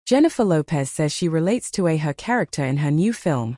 Jennifer Lopez says she relates to her character in her new film.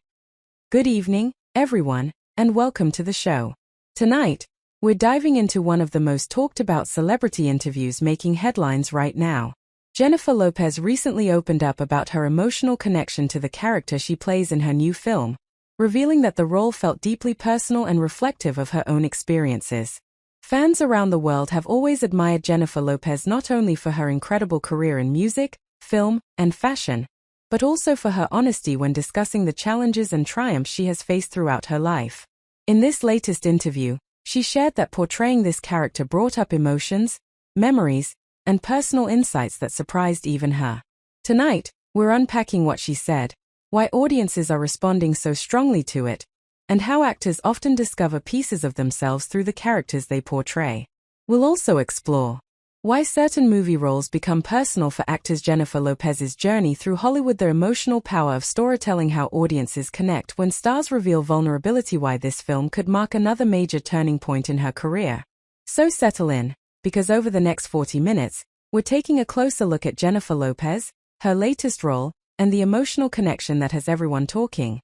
Good evening, everyone, and welcome to the show. Tonight, we're diving into one of the most talked about celebrity interviews making headlines right now. Jennifer Lopez recently opened up about her emotional connection to the character she plays in her new film, revealing that the role felt deeply personal and reflective of her own experiences. Fans around the world have always admired Jennifer Lopez not only for her incredible career in music, film, and fashion, but also for her honesty when discussing the challenges and triumphs she has faced throughout her life. In this latest interview, she shared that portraying this character brought up emotions, memories, and personal insights that surprised even her. Tonight, we're unpacking what she said, why audiences are responding so strongly to it, and how actors often discover pieces of themselves through the characters they portray. We'll also explore why certain movie roles become personal for actors. Jennifer Lopez's journey through Hollywood, the emotional power of storytelling, how audiences connect when stars reveal vulnerability, why this film could mark another major turning point in her career. So settle in, because over the next 40 minutes, we're taking a closer look at Jennifer Lopez, her latest role, and the emotional connection that has everyone talking.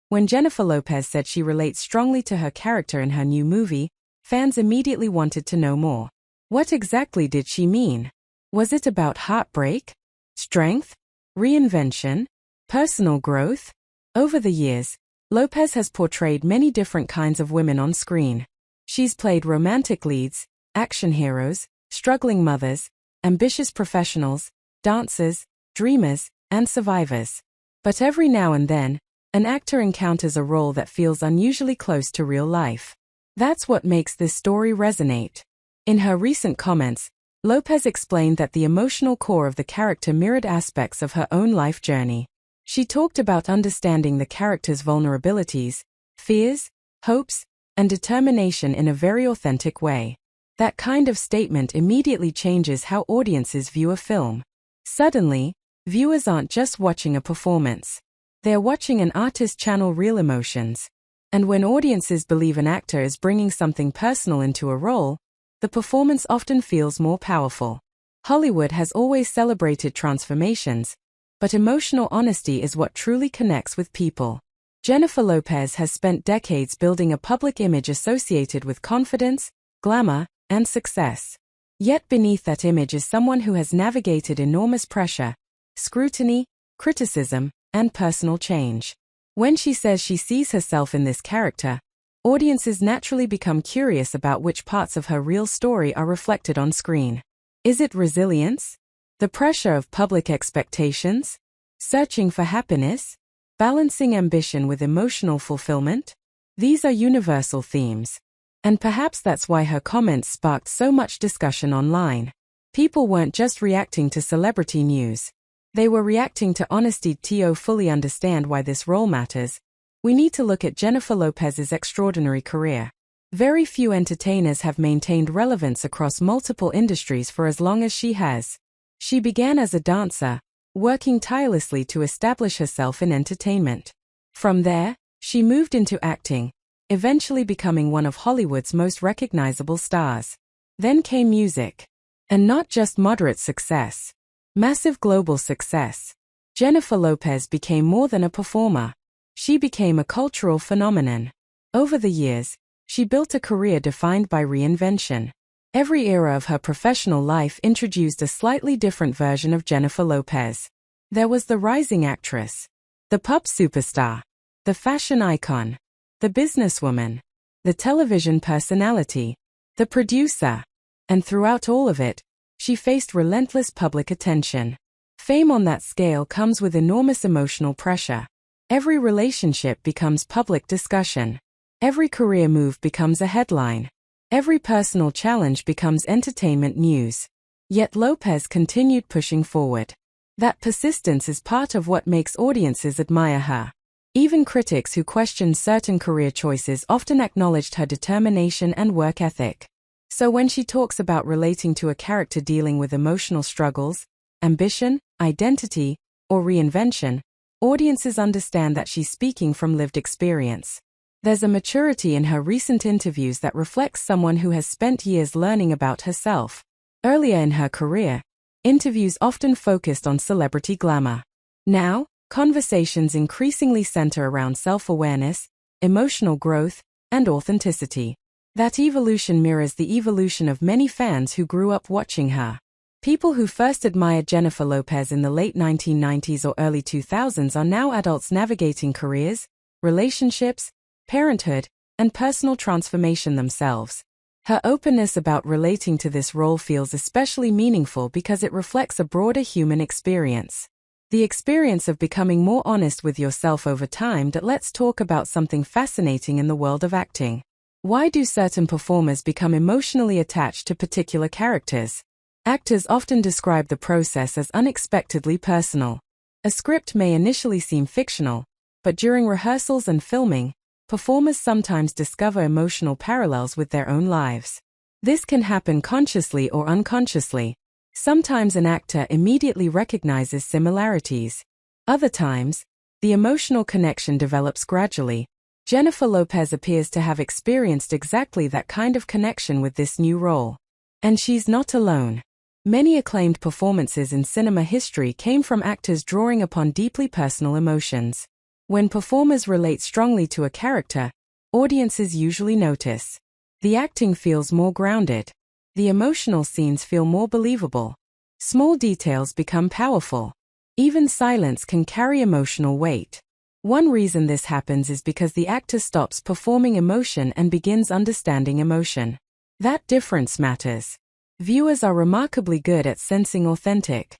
When Jennifer Lopez said she relates strongly to her character in her new movie, fans immediately wanted to know more. What exactly did she mean? Was it about heartbreak, strength, reinvention, personal growth? Over the years, Lopez has portrayed many different kinds of women on screen. She's played romantic leads, action heroes, struggling mothers, ambitious professionals, dancers, dreamers, and survivors. But every now and then, an actor encounters a role that feels unusually close to real life. That's what makes this story resonate. In her recent comments, Lopez explained that the emotional core of the character mirrored aspects of her own life journey. She talked about understanding the character's vulnerabilities, fears, hopes, and determination in a very authentic way. That kind of statement immediately changes how audiences view a film. Suddenly, viewers aren't just watching a performance. They're watching an artist channel real emotions. And when audiences believe an actor is bringing something personal into a role, the performance often feels more powerful. Hollywood has always celebrated transformations, but emotional honesty is what truly connects with people. Jennifer Lopez has spent decades building a public image associated with confidence, glamour, and success. Yet beneath that image is someone who has navigated enormous pressure, scrutiny, criticism, and personal change. When she says she sees herself in this character, audiences naturally become curious about which parts of her real story are reflected on screen. Is it resilience? The pressure of public expectations? Searching for happiness? Balancing ambition with emotional fulfillment? These are universal themes. And perhaps that's why her comments sparked so much discussion online. People weren't just reacting to celebrity news. They were reacting to honesty. To fully understand why this role matters, we need to look at Jennifer Lopez's extraordinary career. Very few entertainers have maintained relevance across multiple industries for as long as she has. She began as a dancer, working tirelessly to establish herself in entertainment. From there, she moved into acting, eventually becoming one of Hollywood's most recognizable stars. Then came music. And not just moderate success. Massive global success. Jennifer Lopez became more than a performer. She became a cultural phenomenon. Over the years, she built a career defined by reinvention. Every era of her professional life introduced a slightly different version of Jennifer Lopez. There was the rising actress, the pop superstar, the fashion icon, the businesswoman, the television personality, the producer. And throughout all of it, she faced relentless public attention. Fame on that scale comes with enormous emotional pressure. Every relationship becomes public discussion. Every career move becomes a headline. Every personal challenge becomes entertainment news. Yet Lopez continued pushing forward. That persistence is part of what makes audiences admire her. Even critics who questioned certain career choices often acknowledged her determination and work ethic. So when she talks about relating to a character dealing with emotional struggles, ambition, identity, or reinvention, audiences understand that she's speaking from lived experience. There's a maturity in her recent interviews that reflects someone who has spent years learning about herself. Earlier in her career, interviews often focused on celebrity glamour. Now, conversations increasingly center around self-awareness, emotional growth, and authenticity. That evolution mirrors the evolution of many fans who grew up watching her. People who first admired Jennifer Lopez in the late 1990s or early 2000s are now adults navigating careers, relationships, parenthood, and personal transformation themselves. Her openness about relating to this role feels especially meaningful because it reflects a broader human experience. The experience of becoming more honest with yourself over time. Let's talk about something fascinating in the world of acting. Why do certain performers become emotionally attached to particular characters? Actors often describe the process as unexpectedly personal. A script may initially seem fictional, but during rehearsals and filming, performers sometimes discover emotional parallels with their own lives. This can happen consciously or unconsciously. Sometimes an actor immediately recognizes similarities. Other times, the emotional connection develops gradually. Jennifer Lopez appears to have experienced exactly that kind of connection with this new role. And she's not alone. Many acclaimed performances in cinema history came from actors drawing upon deeply personal emotions. When performers relate strongly to a character, audiences usually notice. The acting feels more grounded. The emotional scenes feel more believable. Small details become powerful. Even silence can carry emotional weight. One reason this happens is because the actor stops performing emotion and begins understanding emotion. That difference matters. Viewers are remarkably good at sensing authentic,